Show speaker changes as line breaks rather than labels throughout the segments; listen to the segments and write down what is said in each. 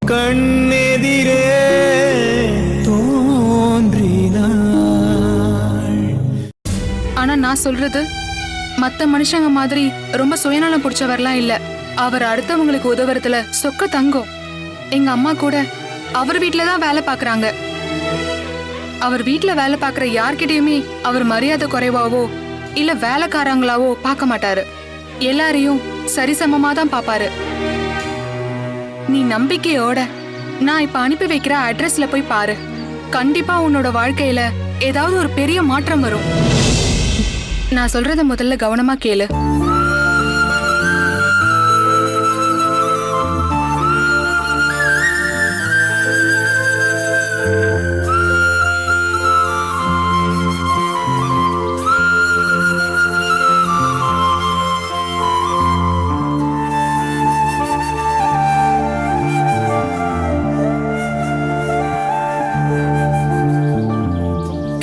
கண்ணெதிரே தோன்றினாள்.
ஆனா நான் சொல்றது மத்த மனுஷங்க மாதிரி ரொம்ப சுயநலம் பிடிச்சவர்லாம் இல்ல. அவர் அடுத்தவங்களுக்கு உதவுறதுல சொக்க தங்கம். எங்க அம்மா கூட அவர் வீட்டுலதான் வேலை பாக்குறாங்க. அவர் வீட்டுல வேலை பாக்குற யார்கிட்டயுமே அவர் மரியாதை குறைவாவோ இல்ல வேலைக்காரங்களாவோ பார்க்க மாட்டாரு. எல்லாரையும் சரிசமமா தான் பாப்பாரு. நீ நம்பிக்கையோட நான் இப்ப அனுப்பி வைக்கிற அட்ரஸ்ல போய் பாரு. கண்டிப்பா உன்னோட வாழ்க்கையில ஏதாவது ஒரு பெரிய மாற்றம் வரும். நான் சொல்றத முதல்ல கவனமா கேளு.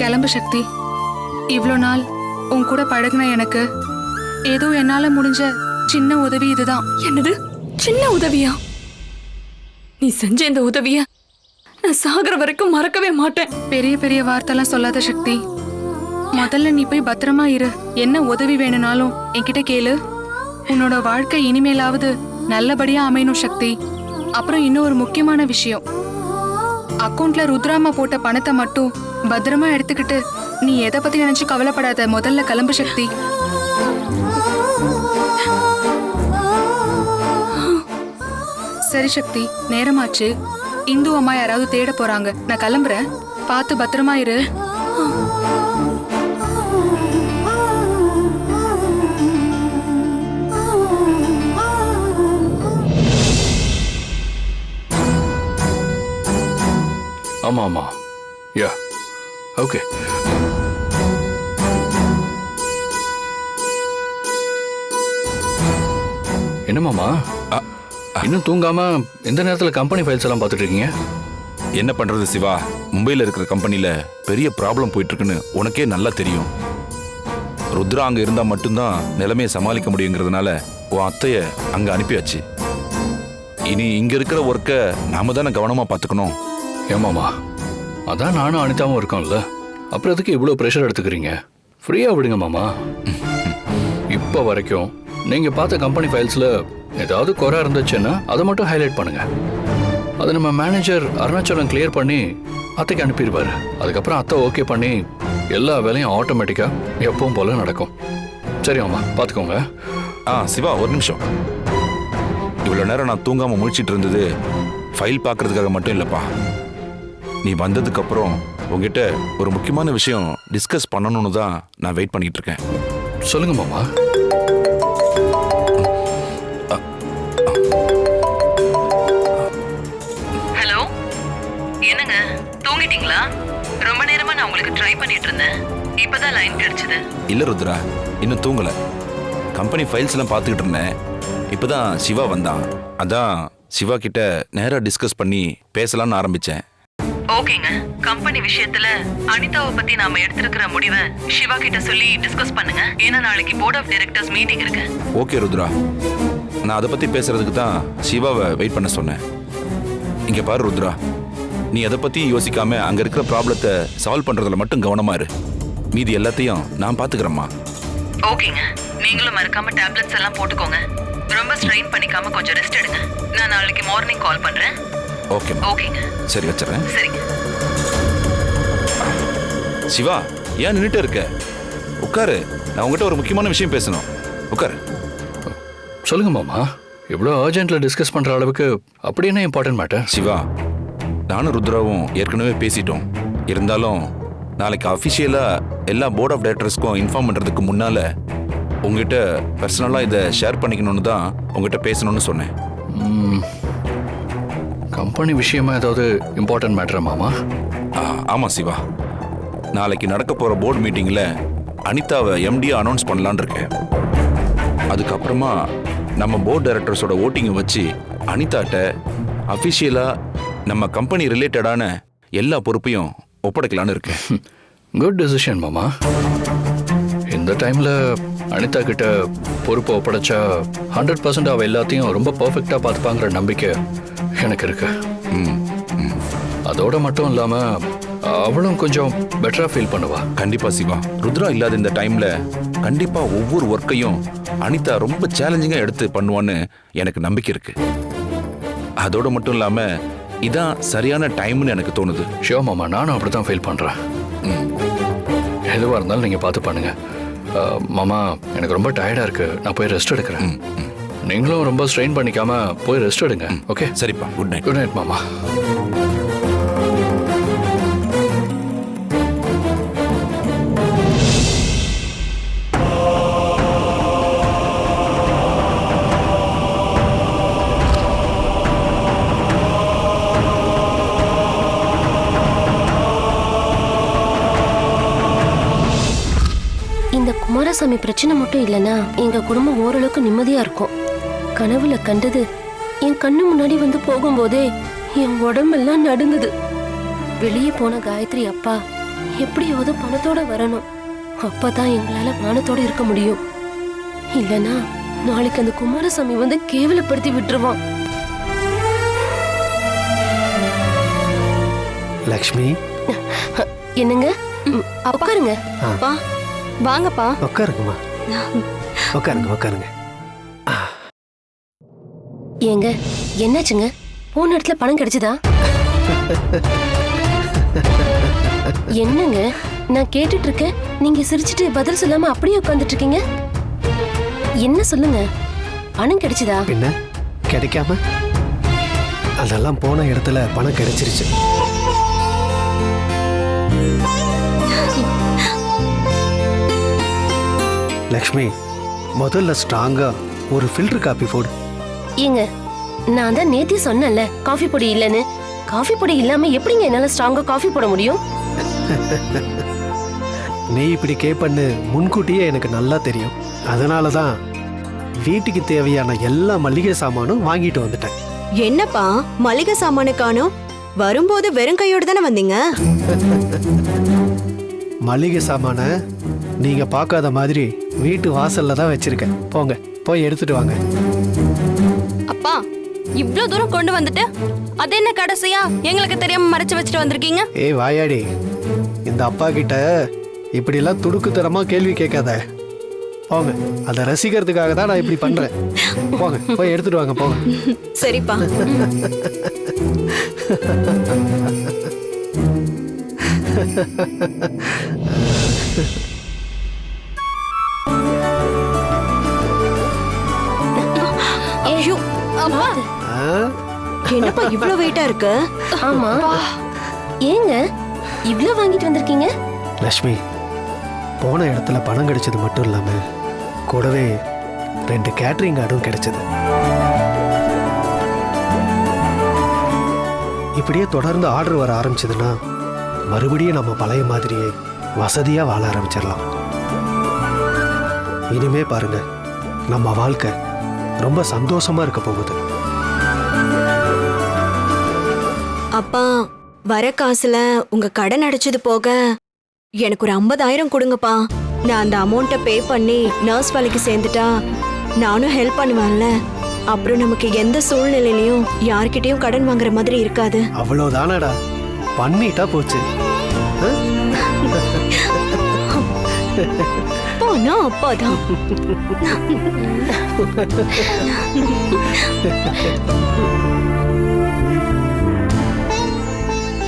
கிளம்பு சக்தி. இவ்ளோ நாள் உன் கூட பழகுன எனக்கு ஏதோ என்னால முடிஞ்ச சின்ன உதவி இதுதான்.
என்னது சின்ன உதவியா? நீ செஞ்ச இந்த உதவிய நான் சாகர வரைக்கும் மறக்கவே மாட்டேன்.
பெரிய பெரிய வார்த்தைலாம் சொல்லாத சக்தி. முதல்ல நீ போய் பத்திரமா இரு. என்ன உதவி வேணும்னாலும் என்கிட்ட கேளு. உன்னோட வாழ்க்கை இனிமேலாவது நல்லபடியா அமையணும் சக்தி. அப்புறம் இன்னும் ஒரு முக்கியமான விஷயம். அக்கவுண்ட்ல ருத்ராமா போட்ட பணத்தை மட்டும் பத்திரமா எடுத்துக்கிட்டு நீ எதை பத்தி நினைச்சு கவலைப்படாத. முதல்ல கிளம்பு சக்தி. சரி சக்தி, நேரமாச்சு. இந்து அம்மா யாராவது தேட போறாங்க. நான் கிளம்புறேன். பார்த்து பத்திரமா இரு.
ஆமா ஆமா யா ஓகே. என்ன மாமா இன்னும் தூங்காம எந்த நேரத்தில் கம்பெனி ஃபைல்ஸ் எல்லாம் பார்த்துட்டு இருக்கீங்க?
என்ன பண்றது சிவா, மும்பையில் இருக்கிற கம்பெனியில பெரிய ப்ராப்ளம் போயிட்டு இருக்குன்னு உனக்கே நல்லா தெரியும். ருத்ரா அங்க இருந்தா மட்டும்தான் நிலைமையை சமாளிக்க முடியுங்கிறதுனால உன் அத்தைய அங்க அனுப்பியாச்சு. இனி இங்க இருக்கிற ஒர்க்கை நாம தானே கவனமா பார்த்துக்கணும்.
ஏமாமா, அதான் நானும் அனிதாவும் இருக்கோம்ல, அப்புறம் எதுக்கு இவ்வளோ ப்ரெஷர் எடுத்துக்கிறீங்க? ஃப்ரீயாக விடுங்க மாமா. இப்போ வரைக்கும் நீங்கள் பார்த்த கம்பெனி ஃபைல்ஸில் ஏதாவது குறை இருந்துச்சுன்னா அதை மட்டும் ஹைலைட் பண்ணுங்க. அதை நம்ம மேனேஜர் அருணாச்சலம் கிளியர் பண்ணி அத்தைக்கு அனுப்பிடுவார். அதுக்கப்புறம் அத்தை ஓகே பண்ணி எல்லா வேலையும் ஆட்டோமேட்டிக்காக எப்பவும் போல நடக்கும். சரி மாமா, பார்த்துக்கோங்க.
சிவா ஒரு நிமிஷம். இவ்வளோ நேரம் நான் தூங்காம முழிச்சிட்டு இருந்தது ஃபைல் பார்க்கறதுக்காக மட்டும் இல்லைப்பா. நீ வந்ததுக்கு அப்புறம் உங்ககிட்ட ஒரு முக்கியமான விஷயம் டிஸ்கஸ் பண்ணணும்னு தான் நான் வெயிட் பண்ணிட்டு இருக்கேன்.
சொல்லுங்க மாமா.
ஹலோ, என்னங்க தூங்கிட்டீங்களா? ரொம்ப நேரமா நான் உங்களுக்கு ட்ரை பண்ணிட்டு இருந்தேன். இப்பதான் லைன் கிடைச்சது.
இல்ல ருத்ரா, இன்னும் தூங்கல. கம்பெனி ஃபைல்ஸ் எல்லாம் பார்த்துக்கிட்டு இருந்தேன். இப்பதான் சிவா வந்தான். அதான் சிவா கிட்ட நேரா டிஸ்கஸ் பண்ணி பேசலாம்னு ஆரம்பிச்சேன்.
ஓகேங்க, கம்பெனி விஷயத்துல அனிதாவை பத்தி நாம எடுத்திருக்கிற முடிவை சிவா கிட்ட சொல்லி டிஸ்கஸ் பண்ணுங்க. ஏன்னா நாளைக்கு போர்ட் ஆஃப் டைரக்டர்ஸ் மீட்டிங் இருக்கு.
ஓகே ருத்ரா, நான் அதை பத்தி பேசுறதுக்கு தான் சிவாவை வெயிட் பண்ண சொன்னேன். இங்க பாரு ருத்ரா, நீ அதை பத்தி யோசிக்காம அங்க இருக்கிற ப்ராப்ளத்தை சால்வ் பண்றதுல மட்டும் கவனமா இரு. மீதி எல்லாத்தையும் நான் பாத்துக்கிறேம்மா.
ஓகேங்க, நீங்களும் மறக்காம டேப்லெட்ஸ் எல்லாம் போட்டுக்கோங்க. ரொம்ப ஸ்ட்ரெயின் பண்ணிக்காம கொஞ்சம் ரெஸ்ட் எடுங்க. நான் நாளைக்கு மார்னிங் கால் பண்றேன்.
ஓகே
ஓகேங்க,
சரி வச்சிடறேன்.
சரிங்க.
சிவா, ஏன் நின்றுட்டு இருக்க? உட்காரு, நான் உங்ககிட்ட ஒரு முக்கியமான விஷயம் பேசணும். உட்காரு.
சொல்லுங்க மாமா. இவ்வளோ அர்ஜென்ட்டில் டிஸ்கஸ் பண்ணுற அளவுக்கு அப்படி என்ன இம்பார்ட்டன்ட் மேட்டர்?
சிவா, நானும் ருத்ராவும் ஏற்கனவே பேசிட்டோம். இருந்தாலும் நாளைக்கு அஃபிஷியலாக எல்லா போர்ட் ஆஃப் டைரக்டர்ஸ்க்கும் இன்ஃபார்ம் பண்ணுறதுக்கு முன்னால் உங்ககிட்ட பர்சனலாக இதை ஷேர் பண்ணிக்கணும்னு தான் உங்ககிட்ட பேசணும்னு சொன்னேன்.
கம்பெனி விஷயமா ஏதாவது இம்பார்ட்டன்ட் மேட்டரா மாமா?
ஆமாம் சிவா, நாளைக்கு நடக்க போகிற போர்டு மீட்டிங்கில் அனிதாவை எம்டியை அனௌன்ஸ் பண்ணலான்னு இருக்கேன். அதுக்கப்புறமா நம்ம போர்ட் டைரக்டர்ஸோட ஓட்டிங்கை வச்சு அனிதாட்ட அஃபிஷியலாக நம்ம கம்பெனி ரிலேட்டடான எல்லா பொறுப்பையும் ஒப்படைக்கலான்னு இருக்கேன்.
குட் டெசிஷன் மாமா. இந்த டைமில் அனிதா கிட்ட பொறுப்பை ஒப்படைச்சா 100% அவள் எல்லாத்தையும் ரொம்ப பர்ஃபெக்டாக பார்த்துப்பாங்கிற நம்பிக்கை எனக்கு இருக்கு.
ம், ம்.
அதோட மட்டும் இல்லாம அவளும் கொஞ்சம் பெட்டரா ஃபீல் பண்ணுவா.
கண்டிப்பா சிவா, ருத்ரா இல்லாத இந்த டைம்ல கண்டிப்பா ஒவ்வொரு ஒர்க்கையும் அனிதா ரொம்ப சேலஞ்சிங்கா எடுத்து பண்ணுவான்னு எனக்கு நம்பிக்கை இருக்கு. அதோட மட்டும் இல்லாம இதான் சரியான டைம்னு எனக்கு தோணுது.
ஷியோ மாமா, நானும் அப்படித்தான் ஃபீல் பண்றேன்.
ம்.
எதுவா இருந்தாலும் நீங்க பார்த்து பண்ணுங்க. மாமா, எனக்கு ரொம்ப டயர்டா இருக்கு, நான் போய் ரெஸ்ட் எடுக்கிறேன்.
ம், ம்.
நீங்களும் ரொம்ப ஸ்ட்ரெயின் பண்ணிக்காம போய் ரெஸ்ட் எடுங்க. ஓகே?
சரிப்பா, குட் நைட்.
குட் நைட் மாமா.
இந்த குமாரசாமி பிரச்சனை மட்டும் இல்லைன்னா எங்க குடும்பம் ஓரளவுக்கு நிம்மதியா இருக்கும். கனவுல கண்டது என் கண்ணு முன்னாடி வந்து போகும்போதே என் உடம்பெல்லாம் நடுங்குது. வெளியே போன காயத்ரி அப்பா எப்படியாவது பணத்தோட வரணும். அப்பதான் எங்களால மானத்தோட இருக்க முடியும். இல்லனா நாளைக்கு அந்த குமாரசாமி வந்து கேவலப்படுத்தி விட்டுருவான்.
லக்ஷ்மி,
என்னங்க? உட்காருங்க.
அப்பா வாங்கப்பா.
உட்காருங்கம்மா. உட்காருங்க.
ஏங்க, என்னாச்சுங்க? போன இடத்துல பணம் கிடைச்சதா? என்னங்க, நான் கேட்டுட்டு இருக்கேன், நீங்க சிரிச்சிட்டு பதில் சொல்லாம அப்படியே உட்கார்ந்துட்டு இருக்கீங்க. என்ன சொல்லுங்க, பணம் கிடைச்சதா?
பின்ன கிடைக்காம? அதெல்லாம் போன இடத்துல பணம் கிடைச்சிருச்சு. லக்ஷ்மி, முதல்ல ஸ்ட்ராங்கா ஒரு ஃபில்டர் காபி போடு.
ஏங்க, நான் தான் நேத்தி சொன்னேன்ல காஃபி பொடி இல்லைன்னு. காஃபி பொடி இல்லாம எப்படிங்க என்னால ஸ்ட்ராங்கா காஃபி போட முடியும்?
நீ இப்படி கேப்பன்னு முன்கூட்டியே எனக்கு நல்லா தெரியும். அதனால தான் வீட்டுக்கு தேவையான எல்லா மளிகை சாமானும் வாங்கிட்டு வந்துட்டேன்.
என்னப்பா மளிகை சாமானு காணோம்? வரும்போது வெறும் கையோட தானே வந்தீங்க?
மளிகை சாமான நீங்க பார்க்காத மாதிரி வீட்டு வாசல்ல தான் வச்சிருக்கேன். போங்க, போய் எடுத்துட்டு வாங்க.
அப்பா, இவ்ளோ தூரம் கொண்டு வந்துட்டு அது என்ன கடைசியா எங்களுக்கு தெரியாம மறைச்சு வச்சுட்டு வந்திருக்கீங்க?
ஏய் வாயாடி, இந்த அப்பா கிட்ட இப்படிலாம் துடுக்குத்தனமா கேள்வி கேட்காத. போங்க, அதை ரசிக்கிறதுக்காக தான் நான் இப்படி பண்றேன். போங்க, போய் எடுத்துட்டு வாங்க, போங்க.
சரிப்பா.
ஐயோ, அப்பா.
ஆ?
என்னப்பா இவ்ளோ வெயிட்டா இருக்கு?
ஆமா, ஏங்க இவ்ளோ வாங்கிட்டு வந்திருக்கீங்க?
லக்ஷ்மி, போன இடத்துல பணம் கிடைச்சது மட்டும் இல்லாம கூடவே 2 கேட்டரிங் கார்டும் கிடைச்சது. இப்படியே தொடர்ந்து ஆர்டர் வர ஆரம்பிச்சதுன்னா மறுபடியும் நம்ம பழைய மாதிரியே வசதியா வாழ ஆரம்பிச்சிடலாம். இனிமே பாருங்க, நம்ம வாழ்க்கை ரொம்ப சந்தோஷமா இருக்க போகுது.
அப்பா, வர காசுல உங்க கடன் அடைச்சது போக எனக்கு ஒரு 50,000 கொடுங்கப்பா. நான் அந்த அமௌண்ட்டை பே பண்ணி நர்ஸ் வேலைக்கு சேர்ந்துட்டா நானும் ஹெல்ப் பண்ணுவேன்ல. அப்புறம் நமக்கு எந்த சூழ்நிலையிலையும் யார்கிட்டயும் கடன் வாங்குற மாதிரி இருக்காது.
அவ்வளவுதானடா, பண்ணிட்டா போச்சு.
போனா அப்பாதான்.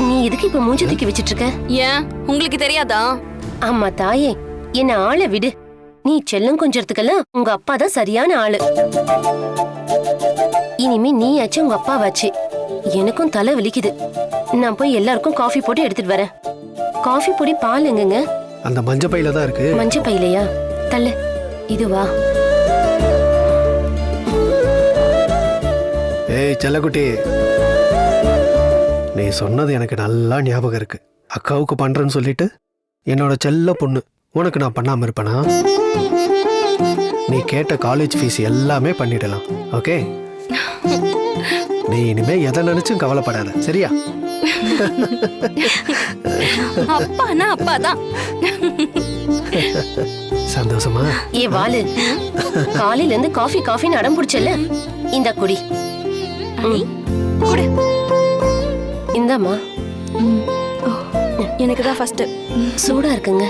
நீ எதுக்கு இப்ப மூஞ்சி தூக்கி வச்சிட்டு இருக்க?
ஏன் உங்களுக்கு தெரியாதா?
ஆமா தாயே, என்ன ஆளை விடு. நீ செல்லம் கொஞ்சறதுக்கெல்லாம் உங்க அப்பா தான் சரியான ஆளு. இனிமே நீயாச்சு உங்க அப்பாவாச்சு. எனக்கும் தலை வலிக்குது. நான் போய் எல்லாருக்கும் காஃபி போட்டு எடுத்துட்டு வரேன். காஃபி பொடி பால் எங்கங்க?
அந்த மஞ்ச பையில தான் இருக்கு.
மஞ்ச பையிலையா? தள்ளு, இதுவா?
ஏய் செல்லக்குட்டி, நீ சொன்னது எனக்கு நல்லா ஞாபகம் இருக்கு. அக்காவுக்கு பண்றேன்னு சொல்லிட்டு என்னோட செல்ல பொண்ணு உனக்கு நான் பண்ணாம இருப்பேனா? நீ கேட்ட காலேஜ் ஃபீஸ் எல்லாமே பண்ணிடலாம். ஓகே? நீ இனிமே எதை நினைச்சும் கவலைப்படாத, சரியா?
அப்பானா அப்பாதான்.
சந்தோஷமா?
ஏ வாலு, காலையில இருந்து காஃபி காஃபின்னு அடம் பிடிச்சல, இந்த குடி.
குடு.
இந்தாம்மா.
எனக்கு தான் ஃபர்ஸ்ட்.
சூடா இருக்குங்க.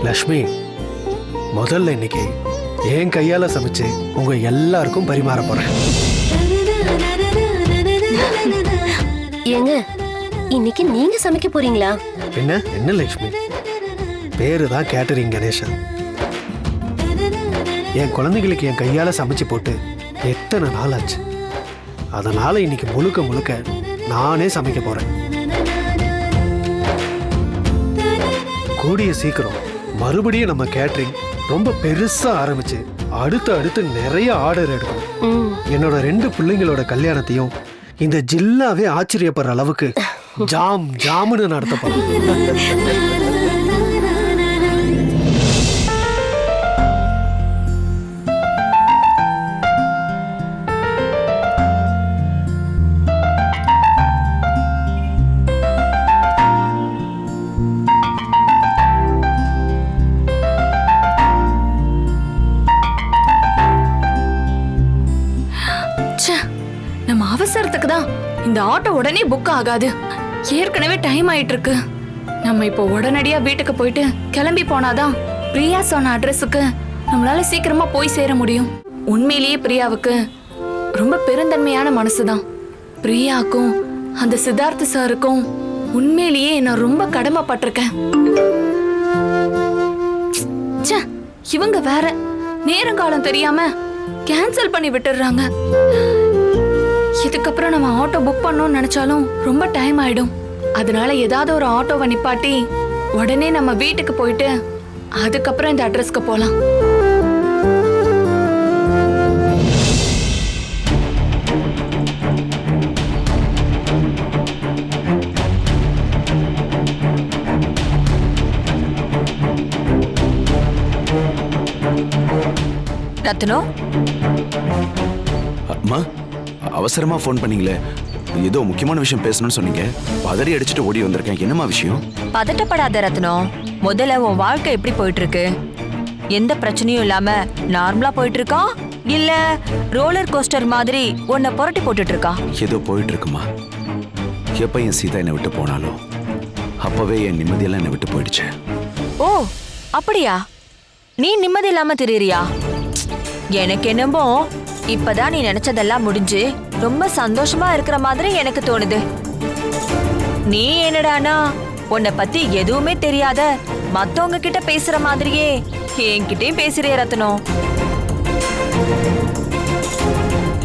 லக்ஷ்மி, முதல்ல இன்னைக்கு என் கையால சமைச்சு உங்க எல்லாருக்கும் பரிமாற போறேன்.
ஏங்க, இன்னைக்கு நீங்க சமைக்க போறீங்களா?
பின்ன என்ன லக்ஷ்மி, பேரு தான் கேட்டரிங் கணேசன். என் குழந்தைகளுக்கு என் கையால சமைச்சு போட்டு எத்தனை நாள் ஆச்சு. அதனால இன்னைக்கு முழுக்க முழுக்க நானே சமைக்க போறேன். கூடிய சீக்கிரம் மறுபடியும் நம்ம கேட்டரிங் ரொம்ப பெருசா ஆரம்பிச்சு அடுத்து நிறைய ஆர்டர் எடுக்கணும். என்னோட 2 பிள்ளைங்களோட கல்யாணத்தையும் இந்த ஜில்லாவே ஆச்சரியப்படுற அளவுக்கு ஜாமுன்னு நடத்த போறோம்.
நம்ம அவசரத்துக்கு தான் இந்த ஆட்டோ உடனே புக் ஆகாது. ஏற்கனவே டைம் ஆயிட்டு இருக்கு. நம்ம இப்போ உடனடியா வீட்டுக்கு போயிட்டு கிளம்பி போனாதான் பிரியா சொன்ன அட்ரஸுக்கு நம்மளால சீக்கிரமா போய் சேர முடியும். உண்மையிலேயே பிரியாவுக்கு ரொம்ப பெருந்தன்மையான மனசுதான். பிரியாக்கும் அந்த சித்தார்த்த சாருக்கும் உண்மையிலேயே நான் ரொம்ப கடமைப்பட்டிருக்கேன். இவங்க வேற நேரங்காலம் தெரியாம கேன்சல் பண்ணி விட்டுடுறாங்க. இதுக்கப்புறம் நம்ம ஆட்டோ புக் பண்ணோம்னு நினைச்சாலும் ரொம்ப டைம் ஆயிடும். அதனால ஏதாவது ஒரு ஆட்டோவை நிப்பாட்டி உடனே நம்ம வீட்டுக்கு போயிட்டு அதுக்கப்புறம் இந்த அட்ரஸ்க்கு போலாம்.
ரத்னம்,
அம்மா, அவசரமா ஃபோன் பண்ணீங்களே, ஏதோ முக்கியமான விஷயம் பேசணும்னு சொன்னீங்க. பதறி அடிச்சுட்டு ஓடி வந்திருக்கேன். என்னம்மா விஷயம்?
பதட்டப்படாத ரத்னம். முதல்ல உன் வாழ்க்கை எப்படி போயிட்டு இருக்கு? எந்த பிரச்சனையும் இல்லாம நார்மலா போயிட்டு இருக்கா, இல்ல ரோலர் கோஸ்டர் மாதிரி உன்னை புரட்டி போட்டுட்டு இருக்கா?
ஏதோ போயிட்டு இருக்குமா. எப்ப என் சீதா என்னை விட்டு போனாலும் அப்பவே என் நிம்மதியெல்லாம் என்னை விட்டு போயிடுச்சு.
ஓ அப்படியா? நீ நிம்மதி இல்லாம திரியறியா? எனக்கு என்னமோ இப்பதான் நீ நினைச்சதெல்லாம் முடிஞ்சு ரொம்ப சந்தோஷமா இருக்கிற மாதிரி எனக்கு தோணுது. நீ என்னடானா உன்னை பத்தி எதுவுமே தெரியாத மத்தவங்க கிட்ட பேசுற மாதிரியே என்கிட்டயும் பேசுறிய ரத்னம்.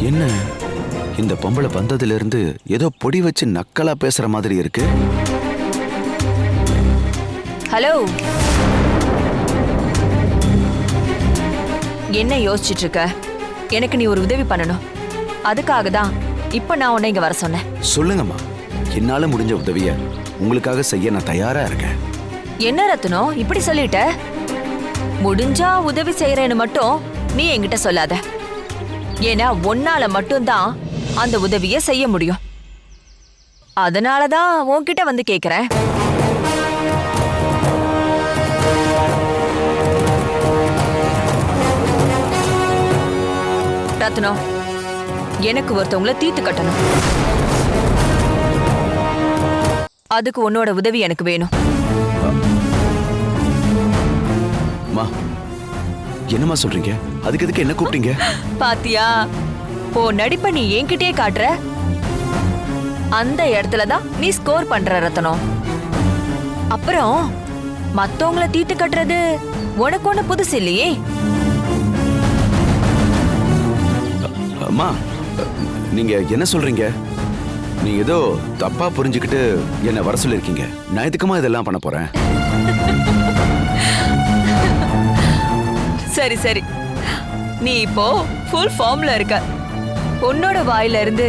என்ன இந்த பொம்பளை வந்ததுல இருந்து ஏதோ பொடி வச்சு நக்கலா பேசுற மாதிரி இருக்கு.
ஹலோ, என்ன யோசிச்சுட்டு இருக்க? எனக்கு நீ ஒரு உதவி பண்ணணும். அதுக்காக தான் இப்ப நான் உன்னை இங்க வர சொன்னேன்.
சொல்லுங்கம்மா, என்னால முடிஞ்ச உதவிய உங்களுக்காக செய்ய நான் தயாரா இருக்கேன்.
என்ன ரத்னம் இப்படி சொல்லிட்ட? முடிஞ்சா உதவி செய்யறேன்னு மட்டும் நீ என்கிட்ட சொல்லாத. ஏன்னா உன்னால மட்டும்தான் அந்த உதவிய செய்ய முடியும். அதனாலதான் உன்கிட்ட வந்து கேக்குறேன். ரத்னம், எனக்கு ஒருத்தவங்கள தீர்த்து கட்டணும். அதுக்கு உன்னோட உதவி எனக்கு வேணும்.
என்னம்மா சொல்றீங்க? அதுக்கு எதுக்கு என்ன கூப்பிட்டீங்க?
பாத்தியா, ஓ நடிப்ப நீ என்கிட்டயே காட்டுற. அந்த இடத்துலதான் நீ ஸ்கோர் பண்ற ரத்னம். அப்புறம் மத்தவங்கள தீர்த்து கட்டுறது உனக்கு ஒண்ணு புதுசு இல்லையே.
அம்மா, நீங்க என்ன சொல்றீங்க? நீ ஏதோ தப்பா புரிஞ்சுக்கிட்டு என்ன வர சொல்லிருக்கீங்க. நான் எதுக்குமா இதெல்லாம் பண்ண போறேன்?
சரி சரி, நீ இப்போ ஃபுல் ஃபார்ம்ல இருக்க. உன்னோட வாயில இருந்து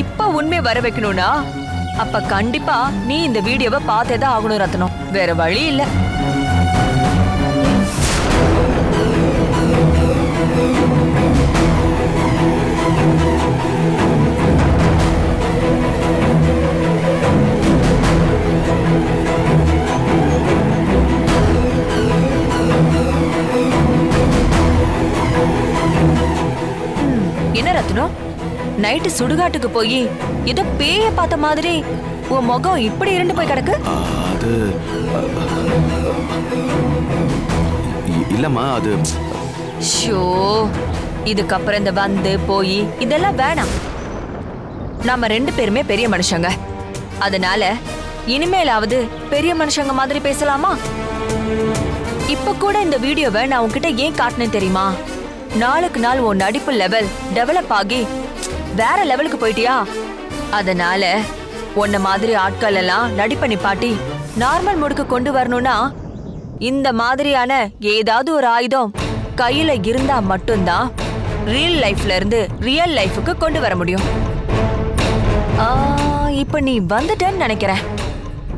இப்ப உண்மை வர வைக்கணும்னா அப்ப கண்டிப்பா நீ இந்த வீடியோவை பார்த்தேதான் ஆகணும் ரத்னம். வேற வழி இல்ல. ரத்னம்? நைட்டு சுடுகாட்டுக்கு போய் ஏதோ பேய பார்த்த மாதிரி உன் முகம் இப்படி இருண்டு போய் கிடக்கு.
அது இல்லம்மா, அது
ஷோ, இதுக்கப்புறம் இந்த வந்து போய் இதெல்லாம் வேணாம். நாம 2 பேருமே பெரிய மனுஷங்க. அதனால இனிமேலாவது பெரிய மனுஷங்க மாதிரி பேசலாமா? இப்ப கூட இந்த வீடியோவை நான் உன்கிட்ட ஏன் காட்டினேன் தெரியுமா? நாளுக்கு நாள் உன் நடிப்பு லெவல் டெவலப் ஆகி வேற லெவலுக்கு போயிட்டியா? அதனால உன்ன மாதிரி ஆட்கள் எல்லாம் நடிப்பை நிப்பாட்டி நார்மல் மூடுக்கு கொண்டு வரணும்னா இந்த மாதிரியான ஏதாவது ஒரு ஆயுதம் கையில இருந்தா மட்டும்தான் ரியல் லைஃப்ல இருந்து ரியல் லைஃபுக்கு கொண்டு வர முடியும். இப்ப நீ வந்துட்டேன்னு நினைக்கிறேன்.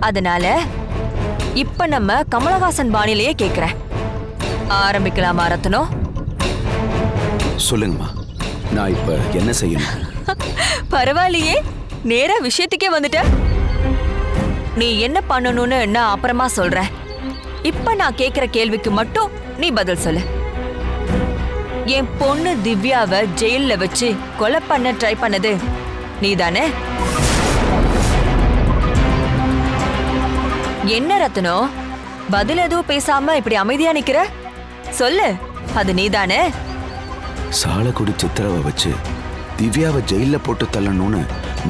அதனால இப்ப நம்ம கமலஹாசன் பாணிலேயே கேக்குறேன். ஆரம்பிக்கலாமா ரத்னம்?
சொல்லுங்கம்மா, நான் இப்ப என்ன செய்யணும்?
பரவாயில்லையே, நேரா விஷயத்துக்கே வந்துட்ட. நீ என்ன பண்ணணும்னு நான் அப்புறமா சொல்றேன். இப்ப நான் கேக்குற கேள்விக்கு மட்டும் நீ பதில் சொல்லு. என் பொண்ணு திவ்யாவை ஜெயில்ல வச்சு கொலை பண்ண ட்ரை பண்ணது நீதானே? என்ன ரத்னம், பதில் எதுவும் பேசாம இப்படி அமைதியா நிக்கிற? சொல்லு, அது நீதானே?
சாலக்குடி சித்திரவை வச்சு திவ்யாவை ஜெயில போட்டு தள்ளணும்னு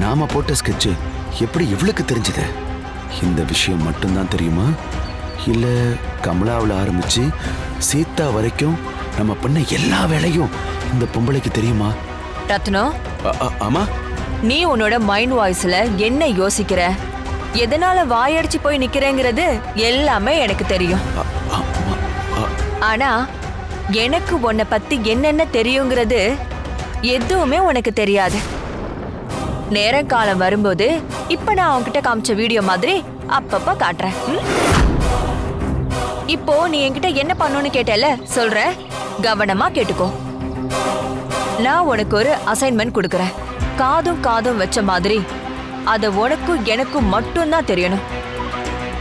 நாம போட்ட ஸ்கெட்சு எப்படி இவளுக்கு தெரிஞ்சது? இந்த விஷயம் மட்டும்தான் தெரியுமா? இல்ல கமலாவில் ஆரம்பிச்சு சீதா வரைக்கும் நம்ம பண்ண எல்லா வேலையும் இந்த பொம்பளைக்கு தெரியுமா?
ரத்னம்,
ஆமா.
நீ உன்னோட மைண்ட் வாய்ஸ்ல என்ன யோசிக்கிற, எதனால வாயடிச்சு போய் நிக்கிறேங்கிறது எல்லாமே எனக்கு தெரியும். ஆனா எனக்கு உன்னை பத்தி என்னென்ன தெரியுங்கிறது எதுவுமே உனக்கு தெரியாது. நேரம் காலம் வரும்போது இப்ப நான் உன்கிட்ட காமிச்ச வீடியோ மாதிரி அப்பப்ப காட்டுறேன். இப்போ நீ என்கிட்ட என்ன பண்ணணும்னு கேட்டல, சொல்ற, கவனமா கேட்டுக்கோ. நான் உனக்கு ஒரு அசைன்மெண்ட் கொடுக்கறேன். காதும் காதும் வச்ச மாதிரி அத உனக்கும் எனக்கும் மட்டும்தான் தெரியணும்.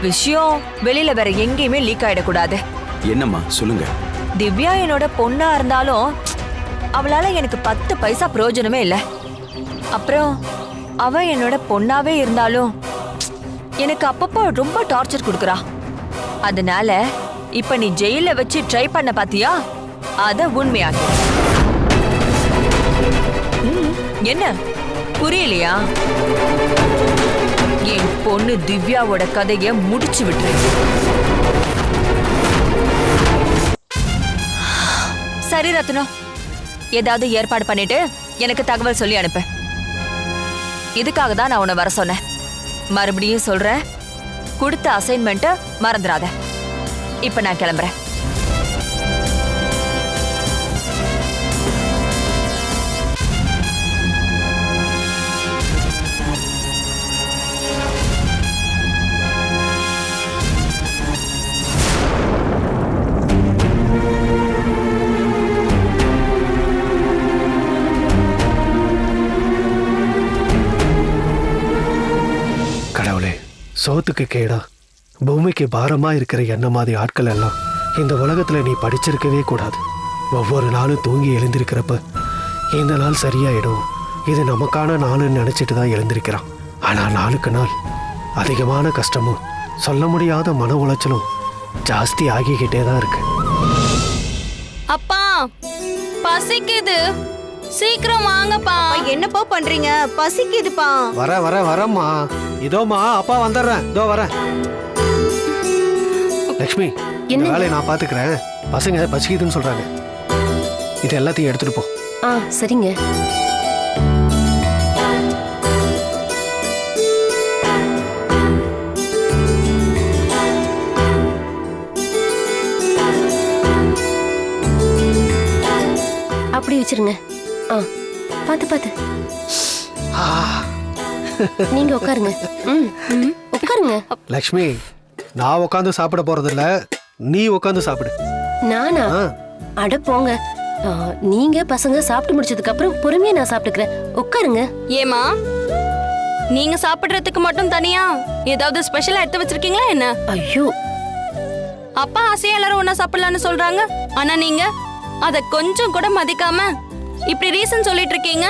விஷயம் வெளியில வேற எங்கேயுமே லீக் ஆயிடக்கூடாது.
என்னம்மா சொல்லுங்க.
திவ்யா என்னோட பொண்ணா இருந்தாலும் அவளால எனக்கு 10 பைசா பிரயோஜனமே இல்லை. அப்புறம் அவ என்னோட பொண்ணாவே இருந்தாலும் எனக்கு அப்பப்போ ரொம்ப டார்ச்சர் கொடுக்குறா. அதனால இப்ப நீ ஜெயில வச்சு ட்ரை பண்ண பாத்தியா, அத உண்மையாக்கி. என்ன புரியலையா? என் பொண்ணு திவ்யாவோட கதைய முடிச்சு விட்டுரு. சரி ரத்னம், ஏதாவது ஏற்பாடு பண்ணிட்டு எனக்கு தகவல் சொல்லி அனுப்பு. இதுக்காக தான் நான் உன்னை வர சொன்னேன். மறுபடியும் சொல்றேன், கொடுத்த அசைன்மெண்ட்டை மறந்துடாத. இப்ப நான் கிளம்புறேன்.
கடவுளே, சோத்துக்கு கேடா பூமிக்கு பாரமா இருக்கிற என்ன மாதிரி ஆட்கள் எல்லாம் இந்த உலகத்துல நீ படிச்சிருக்கவே கூடாது. ஒவ்வொரு நாளும் தூங்கி எழுந்திருக்கிறப்ப இந்த நாள் சரியாயிடும், இது நமக்கான நாளுன்னு நினைச்சிட்டு தான் எழுந்திருக்கிறான். ஆனா நாளுக்கு நாள் அதிகமான கஷ்டமும் சொல்ல முடியாத மன உளைச்சலும் ஜாஸ்தி ஆகிக்கிட்டே தான் இருக்கு.
அப்பா பசிக்குது, சீக்கிரம் வாங்கப்பா.
என்னப்பா பண்றீங்க? பசிக்குதுப்பா.
வரம்மா. இதோமா அப்பா வந்துடுறேன், இதோ வரேன். லக்ஷ்மி, இந்த வேலையை நான் பாத்துக்கிறேன். பசங்க பசிக்குதுன்னு சொல்றாங்க, இது எல்லாத்தையும் எடுத்துட்டு போ.
சரிங்க. அப்படி வச்சிருங்க. பாத்து நீங்க உட்காருங்க. உட்காருங்க.
லக்ஷ்மி, நான் உட்காந்து சாப்பிட போறது இல்ல, நீ உட்காந்து சாப்பிடு.
நானா? அட போங்க. நீங்க பசங்க சாப்பிட்டு முடிச்சதுக்கு அப்புறம் பொறுமையா நான் சாப்பிட்டுக்கிறேன். உட்காருங்க.
ஏமா, நீங்க சாப்பிடுறதுக்கு மட்டும் தனியா ஏதாவது ஸ்பெஷலா எடுத்து வச்சிருக்கீங்களா என்ன?
ஐயோ,
அப்பா ஆசையா எல்லாரும் ஒன்னா சாப்பிடலாம்னு சொல்றாங்க, ஆனா நீங்க அத கொஞ்சம் கூட மதிக்காம
இப்படி ரீசன் சொல்லிட்டு இருக்கீங்க?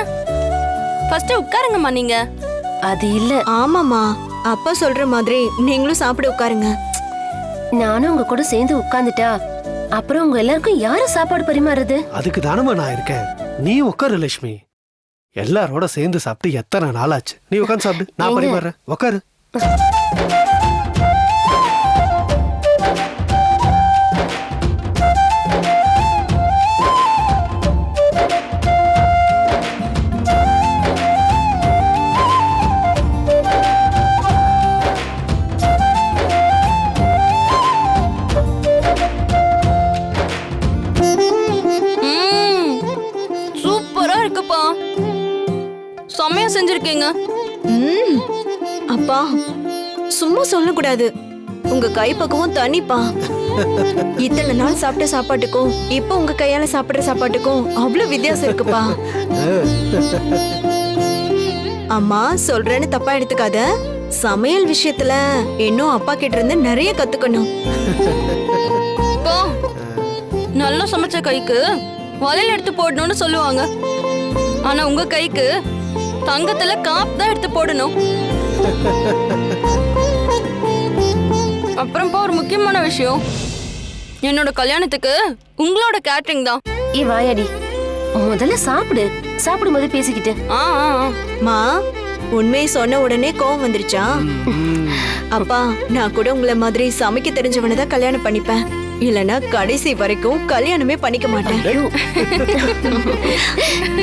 ஃபர்ஸ்ட் உட்காருங்கம்மா நீங்க.
அது இல்ல,
ஆமாம்மா, அப்பா சொல்ற மாதிரி நீங்களும் சாப்பிட உட்காருங்க.
நானும் உங்க கூட சேர்ந்து உட்கார்ந்துட்டா அப்புறம் உங்க எல்லாருக்கும் யாரு சாப்பாடு பரிமாறுறது?
அதுக்கு தானமா நான் இருக்கேன். நீ உட்காரு லட்சுமி. எல்லாரோட சேர்ந்து சாப்பிட்டு எத்தனை நாளாச்சு. நீ உட்காந்து சாப்பிடு, நான்
ஏங்க?
பரிமாறுறேன். உட்காரு.
சூப்பரா இருக்குப்பா. செமையா செஞ்சிருக்கீங்க.
ம், அப்பா சும்மா சொல்லக்கூடாது. உங்க கைப்பக்குவம் தனிப்பா. இத்தனை நாள் சாப்பிட்ட சாப்பாட்டுக்கும் இப்போ உங்க கையால சாப்பிடுற சாப்பாட்டுக்கும் அவ்வளவு வித்தியாசம் இருக்குப்பா. அம்மா சொல்றேன்னு தப்பா எடுத்துக்காத. சமையல் விஷயத்துல இன்னும் அப்பா கிட்ட இருந்து நிறைய கத்துக்கணும்.
பா, நல்லா சமைச்ச கைக்கு வலையில எடுத்து போடணும்னு சொல்லுவாங்க. ஆனா உங்க கைக்கு தங்கத்துல காப்பு தான் எடுத்து போடணும். அப்புறம்ப்பா ஒரு முக்கியமான விஷயம், என்னோட கல்யாணத்துக்கு உங்களோட கேட்டரிங் தான்.
ஏ வாயாடி, முதல்ல சாப்பிடு. சாப்பிடும்போது பேசிக்கிட்டு.
ஆ ஆ, ஆ.
மா, உண்மையை சொன்ன உடனே கோவம் வந்துருச்சா? அப்பா, நான் கூட உங்களை மாதிரி சமைக்க தெரிஞ்சவனை தான் கல்யாணம் பண்ணிப்பேன். இல்லனா கடைசி வரைக்கும் கல்யாணமே பண்ணிக்க மாட்டேன்.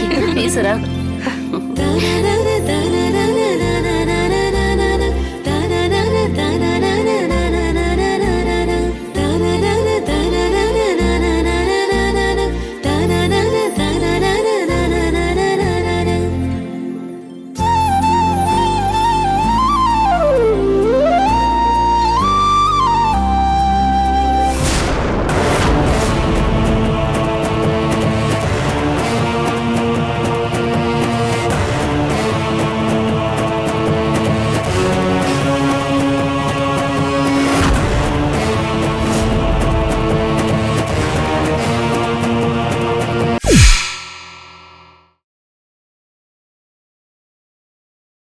என்ன பேசுறா?